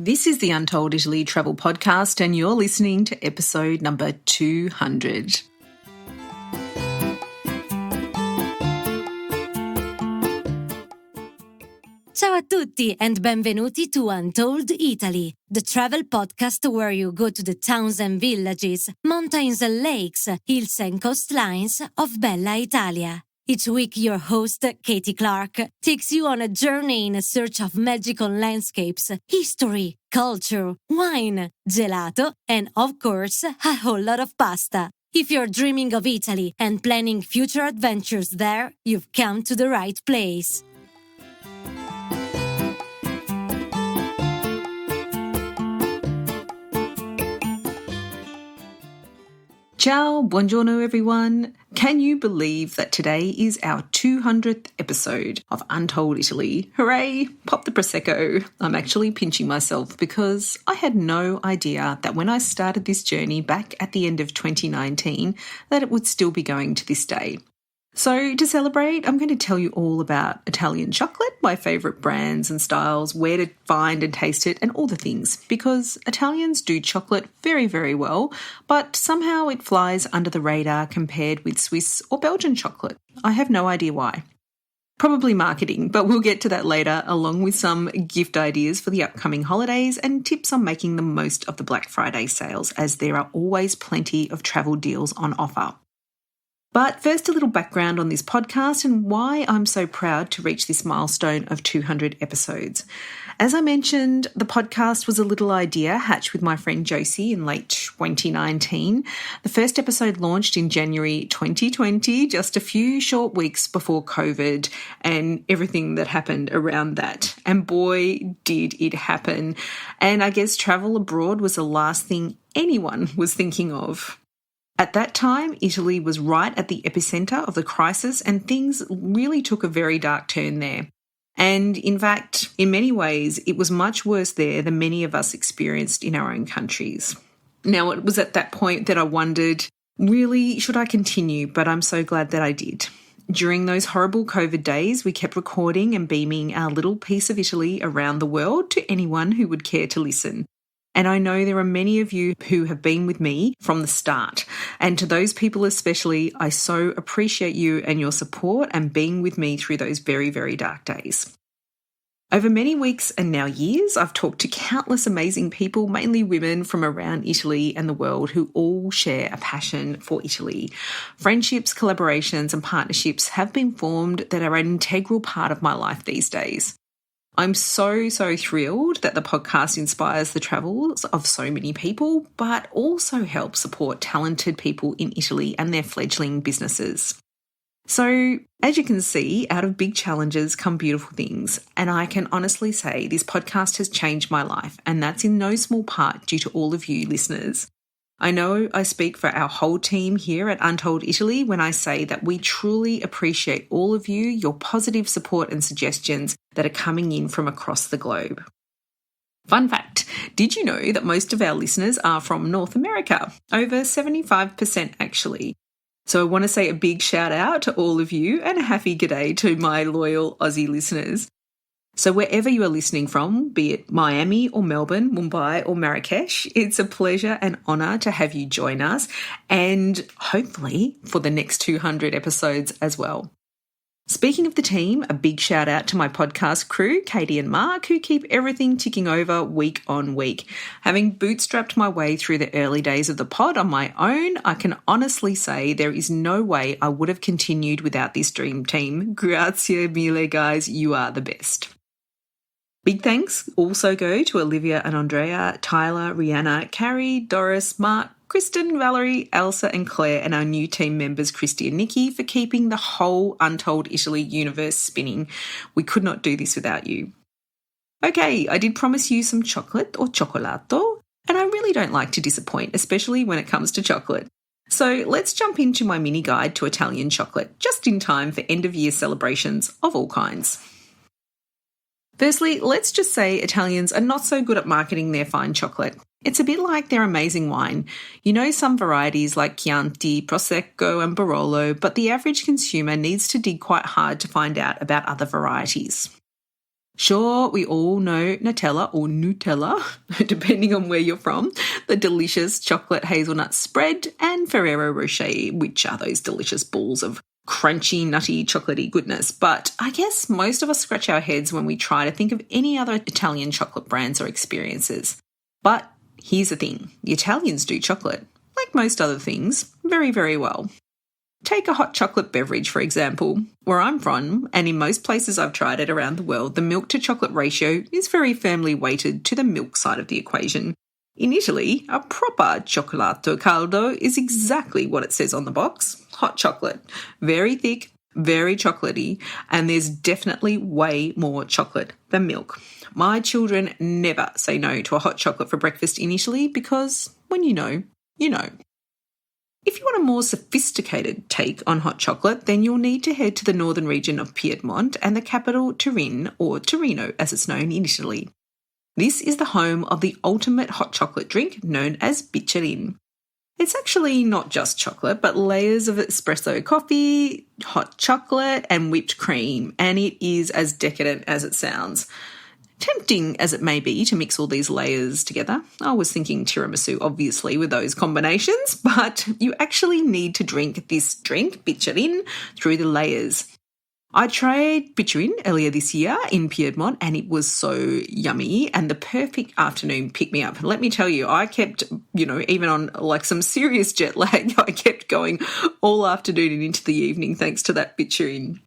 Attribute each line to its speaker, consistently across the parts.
Speaker 1: This is the Untold Italy travel podcast, and you're listening to episode number 200.
Speaker 2: Ciao a tutti and benvenuti to Untold Italy, the travel podcast where you go to the towns and villages, mountains and lakes, hills and coastlines of Bella Italia. Each week, your host, Katy Clarke, takes you on a journey in search of magical landscapes, history, culture, wine, gelato, and, of course, a whole lot of pasta. If you're dreaming of Italy and planning future adventures there, you've come to the right place.
Speaker 1: Ciao, buongiorno everyone. Can you believe that today is our 200th episode of Untold Italy? Hooray, pop the Prosecco. I'm actually pinching myself because I had no idea that when I started this journey back at the end of 2019 that it would still be going to this day. So to celebrate, I'm going to tell you all about Italian chocolate, my favourite brands and styles, where to find and taste it, and all the things, because Italians do chocolate very, very well, but somehow it flies under the radar compared with Swiss or Belgian chocolate. I have no idea why. Probably marketing, but we'll get to that later, along with some gift ideas for the upcoming holidays and tips on making the most of the Black Friday sales, as there are always plenty of travel deals on offer. But first, a little background on this podcast and why I'm so proud to reach this milestone of 200 episodes. As I mentioned, the podcast was a little idea hatched with my friend Josie in late 2019. The first episode launched in January 2020, just a few short weeks before COVID and everything that happened around that. And boy, did it happen. And I guess travel abroad was the last thing anyone was thinking of. At that time, Italy was right at the epicenter of the crisis and things really took a very dark turn there. And in fact, in many ways, it was much worse there than many of us experienced in our own countries. Now, it was at that point that I wondered, really, should I continue? But I'm so glad that I did. During those horrible COVID days, we kept recording and beaming our little piece of Italy around the world to anyone who would care to listen. And I know there are many of you who have been with me from the start. And to those people especially, I so appreciate you and your support and being with me through those very, very dark days. Over many weeks and now years, I've talked to countless amazing people, mainly women from around Italy and the world, who all share a passion for Italy. Friendships, collaborations, and partnerships have been formed that are an integral part of my life these days. I'm so thrilled that the podcast inspires the travels of so many people, but also helps support talented people in Italy and their fledgling businesses. So, as you can see, out of big challenges come beautiful things, and I can honestly say this podcast has changed my life, and that's in no small part due to all of you listeners. I know I speak for our whole team here at Untold Italy when I say that we truly appreciate all of you, your positive support and suggestions that are coming in from across the globe. Fun fact, did you know that most of our listeners are from North America? Over 75% actually. So I want to say a big shout out to all of you and a happy g'day to my loyal Aussie listeners. So wherever you are listening from, be it Miami or Melbourne, Mumbai or Marrakesh, it's a pleasure and honour to have you join us, and hopefully for the next 200 episodes as well. Speaking of the team, a big shout out to my podcast crew, Katy and Mark, who keep everything ticking over week on week. Having bootstrapped my way through the early days of the pod on my own, I can honestly say there is no way I would have continued without this dream team. Grazie mille, guys, you are the best. Big thanks also go to Olivia and Andrea, Tyler, Rihanna, Carrie, Doris, Mark, Kristen, Valerie, Elsa and Claire, and our new team members Christy and Nikki for keeping the whole Untold Italy universe spinning. We could not do this without you. Okay, I did promise you some chocolate or cioccolato, and I really don't like to disappoint, especially when it comes to chocolate. So let's jump into my mini guide to Italian chocolate, just in time for end-of-year celebrations of all kinds. Firstly, let's just say Italians are not so good at marketing their fine chocolate. It's a bit like their amazing wine. You know some varieties like Chianti, Prosecco and Barolo, but the average consumer needs to dig quite hard to find out about other varieties. Sure, we all know Nutella or Nutella, depending on where you're from, the delicious chocolate hazelnut spread, and Ferrero Rocher, which are those delicious balls of crunchy, nutty, chocolatey goodness. But I guess most of us scratch our heads when we try to think of any other Italian chocolate brands or experiences. But here's the thing, the Italians do chocolate, like most other things, very, very well. Take a hot chocolate beverage, for example. Where I'm from, and in most places I've tried it around the world, the milk to chocolate ratio is very firmly weighted to the milk side of the equation. In Italy, a proper cioccolato caldo is exactly what it says on the box. Hot chocolate. Very thick, very chocolatey, and there's definitely way more chocolate than milk. My children never say no to a hot chocolate for breakfast in Italy because when you know, you know. If you want a more sophisticated take on hot chocolate, then you'll need to head to the northern region of Piedmont and the capital Turin, or Torino as it's known in Italy. This is the home of the ultimate hot chocolate drink known as biccherin. It's actually not just chocolate, but layers of espresso coffee, hot chocolate, and whipped cream, and it is as decadent as it sounds. Tempting as it may be to mix all these layers together, I was thinking tiramisu obviously with those combinations, but you actually need to drink this drink, biccherin, through the layers. I tried biccherin earlier this year in Piedmont and it was so yummy and the perfect afternoon pick-me-up. And let me tell you, I kept, even on like some serious jet lag, I kept going all afternoon and into the evening thanks to that biccherin.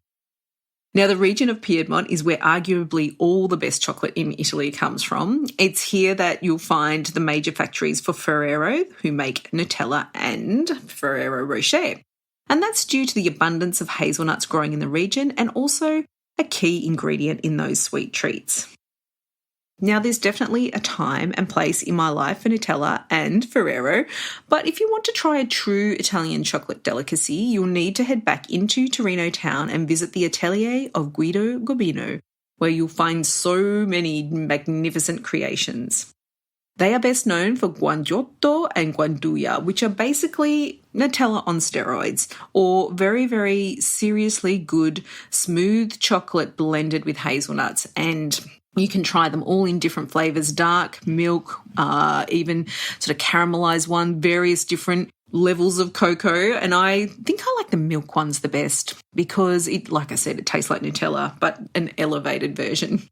Speaker 1: Now, the region of Piedmont is where arguably all the best chocolate in Italy comes from. It's here that you'll find the major factories for Ferrero, who make Nutella and Ferrero Rocher. And that's due to the abundance of hazelnuts growing in the region and also a key ingredient in those sweet treats. Now, there's definitely a time and place in my life for Nutella and Ferrero, but if you want to try a true Italian chocolate delicacy, you'll need to head back into Torino town and visit the atelier of Guido Gobino, where you'll find so many magnificent creations. They are best known for gianduiotto and gianduia, which are basically Nutella on steroids, or very, very seriously good, smooth chocolate blended with hazelnuts. And you can try them all in different flavours, dark, milk, even sort of caramelised one, various different levels of cocoa. And I think I like the milk ones the best because it, like I said, it tastes like Nutella, but an elevated version.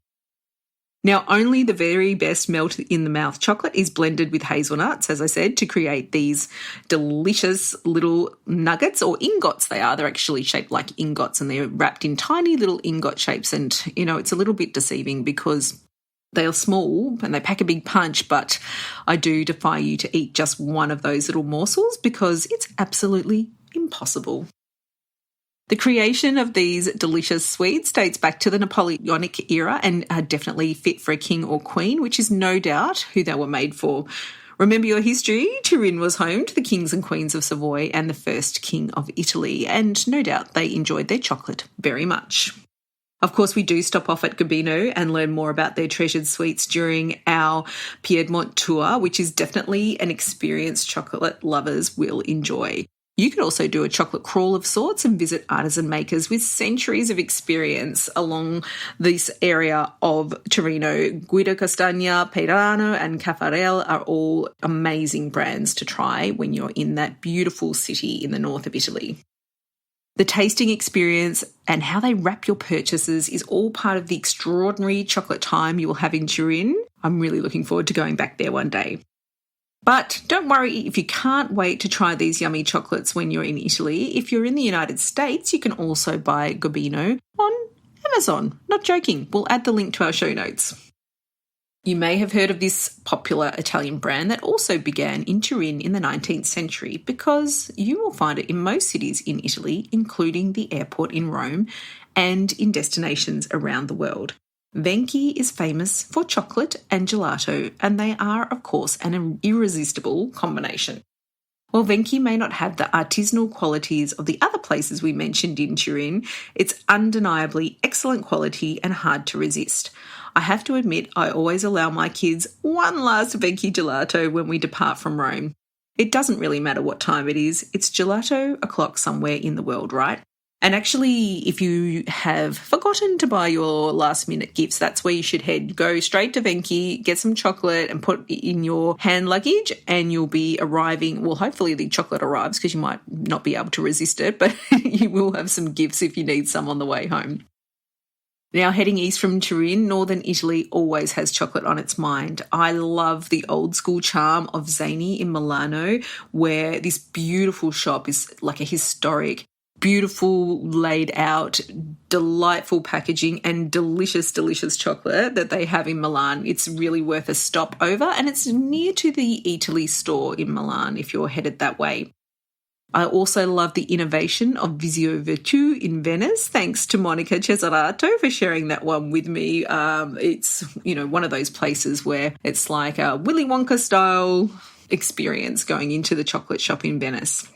Speaker 1: Now, only the very best melt-in-the-mouth chocolate is blended with hazelnuts, as I said, to create these delicious little nuggets or ingots they are. They're actually shaped like ingots and they're wrapped in tiny little ingot shapes. And, it's a little bit deceiving because they are small and they pack a big punch, but I do defy you to eat just one of those little morsels because it's absolutely impossible. The creation of these delicious sweets dates back to the Napoleonic era and are definitely fit for a king or queen, which is no doubt who they were made for. Remember your history, Turin was home to the kings and queens of Savoy and the first king of Italy, and no doubt they enjoyed their chocolate very much. Of course, we do stop off at Gobino and learn more about their treasured sweets during our Piedmont tour, which is definitely an experience chocolate lovers will enjoy. You could also do a chocolate crawl of sorts and visit artisan makers with centuries of experience along this area of Torino. Guido Castagna, Peirano and Caffarel are all amazing brands to try when you're in that beautiful city in the north of Italy. The tasting experience and how they wrap your purchases is all part of the extraordinary chocolate time you will have in Turin. I'm really looking forward to going back there one day. But don't worry if you can't wait to try these yummy chocolates when you're in Italy. If you're in the United States, you can also buy Gobino on Amazon. Not joking. We'll add the link to our show notes. You may have heard of this popular Italian brand that also began in Turin in the 19th century because you will find it in most cities in Italy, including the airport in Rome and in destinations around the world. Venchi is famous for chocolate and gelato, and they are, of course, an irresistible combination. While Venchi may not have the artisanal qualities of the other places we mentioned in Turin, it's undeniably excellent quality and hard to resist. I have to admit, I always allow my kids one last Venchi gelato when we depart from Rome. It doesn't really matter what time it is, it's gelato o'clock somewhere in the world, right? And actually, if you have forgotten to buy your last-minute gifts, that's where you should head. Go straight to Venki, get some chocolate and put it in your hand luggage, and you'll be arriving. Well, hopefully the chocolate arrives because you might not be able to resist it, but you will have some gifts if you need some on the way home. Now, heading east from Turin, northern Italy always has chocolate on its mind. I love the old school charm of Zany in Milano, where this beautiful shop is like a historic, beautiful, laid out, delightful packaging and delicious, delicious chocolate that they have in Milan. It's really worth a stop over, and it's near to the Italy store in Milan if you're headed that way. I also love the innovation of Visio Virtù in Venice. Thanks to Monica Cesarato for sharing that one with me. It's, one of those places where it's like a Willy Wonka style experience going into the chocolate shop in Venice.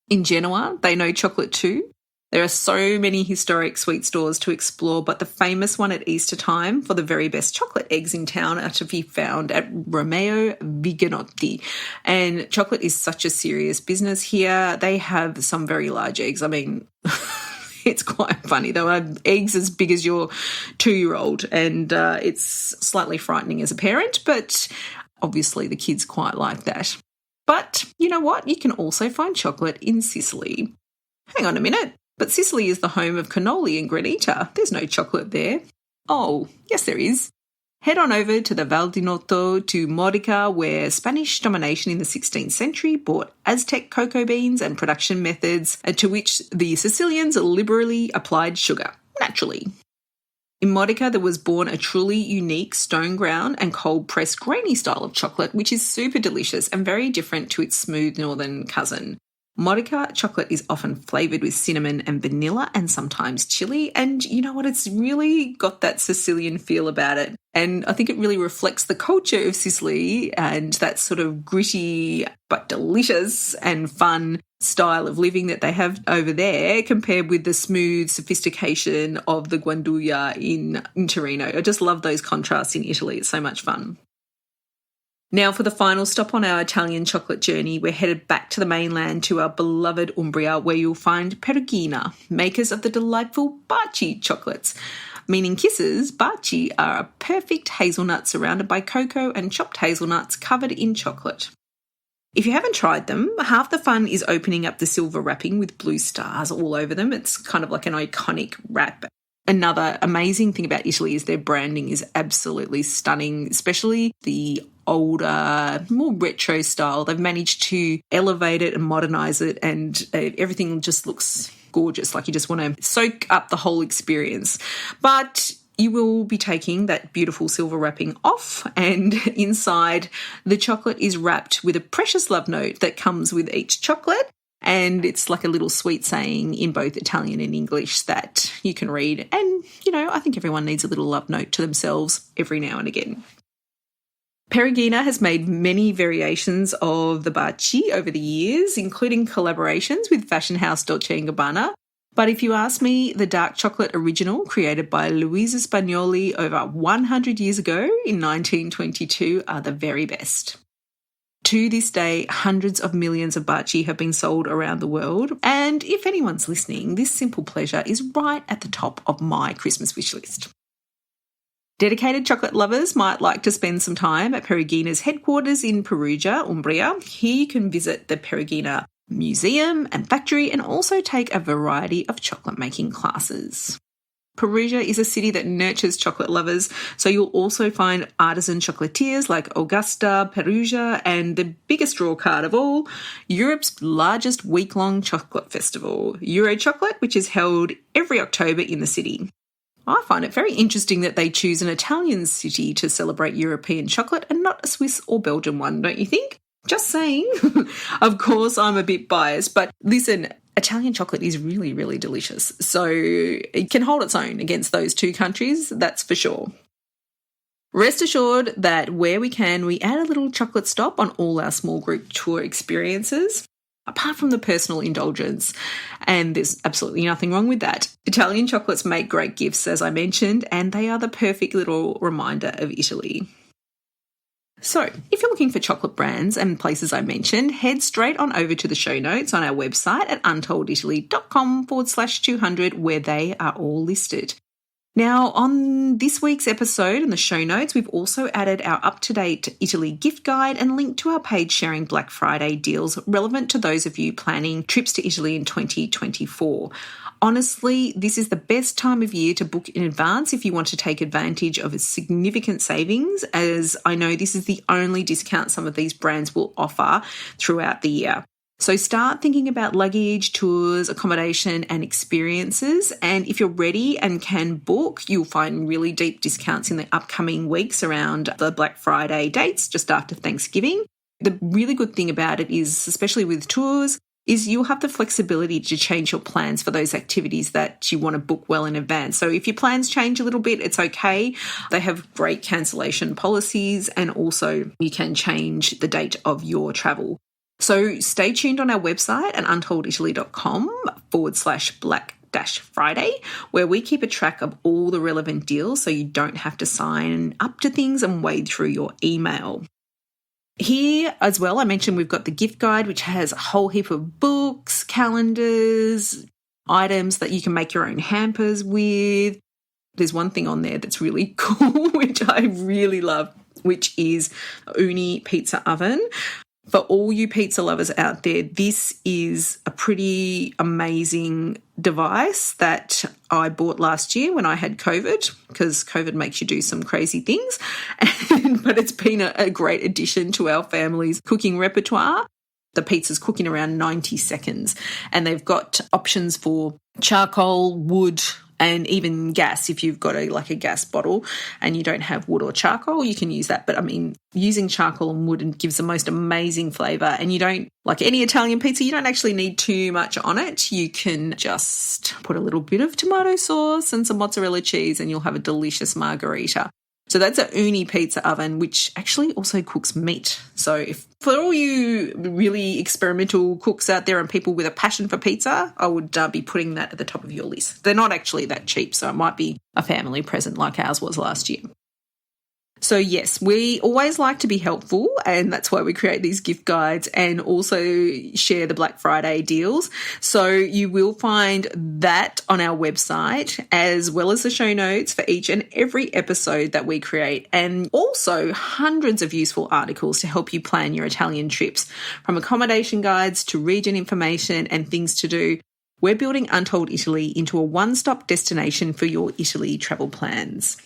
Speaker 1: In Genoa, they know chocolate too. There are so many historic sweet stores to explore, but the famous one at Easter time for the very best chocolate eggs in town are to be found at Romeo Viganotti. And chocolate is such a serious business here. They have some very large eggs. I mean, it's quite funny. They have eggs as big as your 2-year-old, and it's slightly frightening as a parent, but obviously the kids quite like that. But you know what? You can also find chocolate in Sicily. Hang on a minute. But Sicily is the home of cannoli and granita. There's no chocolate there. Oh, yes there is. Head on over to the Val di Noto to Modica, where Spanish domination in the 16th century brought Aztec cocoa beans and production methods, to which the Sicilians liberally applied sugar, naturally. In Modica, there was born a truly unique stone-ground and cold-pressed grainy style of chocolate, which is super delicious and very different to its smooth northern cousin. Modica chocolate is often flavoured with cinnamon and vanilla and sometimes chili, and you know what, it's really got that Sicilian feel about it. And I think it really reflects the culture of Sicily and that sort of gritty but delicious and fun style of living that they have over there compared with the smooth sophistication of the gianduiotto in Torino. I just love those contrasts in Italy. It's so much fun. Now, for the final stop on our Italian chocolate journey, we're headed back to the mainland to our beloved Umbria, where you'll find Perugina, makers of the delightful baci chocolates. Meaning kisses, baci are a perfect hazelnut surrounded by cocoa and chopped hazelnuts covered in chocolate. If you haven't tried them, half the fun is opening up the silver wrapping with blue stars all over them. It's kind of like an iconic wrap. Another amazing thing about Italy is their branding is absolutely stunning, especially the older, more retro style. They've managed to elevate it and modernise it, and everything just looks gorgeous. Like you just want to soak up the whole experience. But you will be taking that beautiful silver wrapping off, and inside the chocolate is wrapped with a precious love note that comes with each chocolate. And it's like a little sweet saying in both Italian and English that you can read. And, I think everyone needs a little love note to themselves every now and again. Perugina has made many variations of the baci over the years, including collaborations with fashion house Dolce & Gabbana. But if you ask me, the dark chocolate original created by Luisa Spagnoli over 100 years ago in 1922 are the very best. To this day, hundreds of millions of baci have been sold around the world, and if anyone's listening, this simple pleasure is right at the top of my Christmas wish list. Dedicated chocolate lovers might like to spend some time at Perugina's headquarters in Perugia, Umbria. Here you can visit the Perugina Museum and Factory and also take a variety of chocolate making classes. Perugia is a city that nurtures chocolate lovers, so you'll also find artisan chocolatiers like Augusta, Perugia, and the biggest draw card of all, Europe's largest week-long chocolate festival, Euro Chocolate, which is held every October in the city. I find it very interesting that they choose an Italian city to celebrate European chocolate and not a Swiss or Belgian one, don't you think? Just saying. Of course, I'm a bit biased, but listen, Italian chocolate is really, really delicious. So it can hold its own against those two countries, that's for sure. Rest assured that where we can, we add a little chocolate stop on all our small group tour experiences, apart from the personal indulgence. And there's absolutely nothing wrong with that. Italian chocolates make great gifts, as I mentioned, and they are the perfect little reminder of Italy. So, if you're looking for chocolate brands and places I mentioned, head straight on over to the show notes on our website at untolditaly.com/200 where they are all listed. Now, on this week's episode in the show notes, we've also added our up-to-date Italy gift guide and linked to our page sharing Black Friday deals relevant to those of you planning trips to Italy in 2024. Honestly, this is the best time of year to book in advance if you want to take advantage of a significant savings, as I know this is the only discount some of these brands will offer throughout the year. So start thinking about luggage, tours, accommodation and experiences. And if you're ready and can book, you'll find really deep discounts in the upcoming weeks around the Black Friday dates just after Thanksgiving. The really good thing about it is, especially with tours, is you'll have the flexibility to change your plans for those activities that you want to book well in advance. So if your plans change a little bit, it's okay. They have great cancellation policies and also you can change the date of your travel. So stay tuned on our website at untolditaly.com/Black-Friday, where we keep a track of all the relevant deals so you don't have to sign up to things and wade through your email. Here as well, I mentioned we've got the gift guide, which has a whole heap of books, calendars, items that you can make your own hampers with. There's one thing on there that's really cool, which I really love, which is Uni pizza oven. For all you pizza lovers out there, this is a pretty amazing device that I bought last year when I had COVID, because COVID makes you do some crazy things. But it's been a great addition to our family's cooking repertoire. The pizza's cooking around 90 seconds, and they've got options for charcoal, wood, and even gas. If you've got a gas bottle and you don't have wood or charcoal, you can use that. But I mean, using charcoal and wood gives the most amazing flavour. And you don't, like any Italian pizza, you don't actually need too much on it. You can just put a little bit of tomato sauce and some mozzarella cheese and you'll have a delicious margherita. So that's a Uni pizza oven, which actually also cooks meat. So if for all you really experimental cooks out there and people with a passion for pizza, I would be putting that at the top of your list. They're not actually that cheap, so it might be a family present like ours was last year. So yes, we always like to be helpful, and that's why we create these gift guides and also share the Black Friday deals. So you will find that on our website, as well as the show notes for each and every episode that we create, and also hundreds of useful articles to help you plan your Italian trips, from accommodation guides to region information and things to do. We're building Untold Italy into a one-stop destination for your Italy travel plans.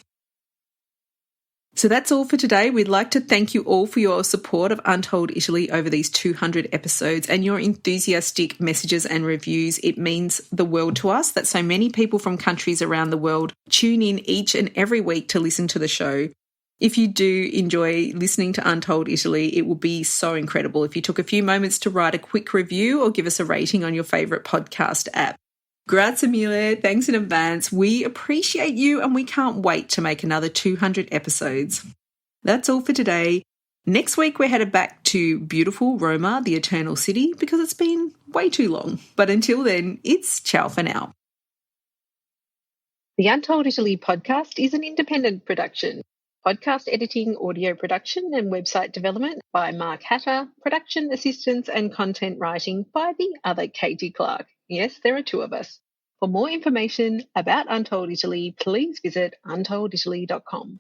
Speaker 1: So that's all for today. We'd like to thank you all for your support of Untold Italy over these 200 episodes and your enthusiastic messages and reviews. It means the world to us that so many people from countries around the world tune in each and every week to listen to the show. If you do enjoy listening to Untold Italy, it would be so incredible if you took a few moments to write a quick review or give us a rating on your favourite podcast app. Grazie mille, thanks in advance. We appreciate you and we can't wait to make another 200 episodes. That's all for today. Next week we're headed back to beautiful Roma, the Eternal City, because it's been way too long. But until then, it's ciao for now.
Speaker 3: The Untold Italy podcast is an independent production. Podcast editing, audio production and website development by Mark Hatter, production assistance and content writing by the other Katy Clarke. Yes, there are two of us. For more information about Untold Italy, please visit untolditaly.com.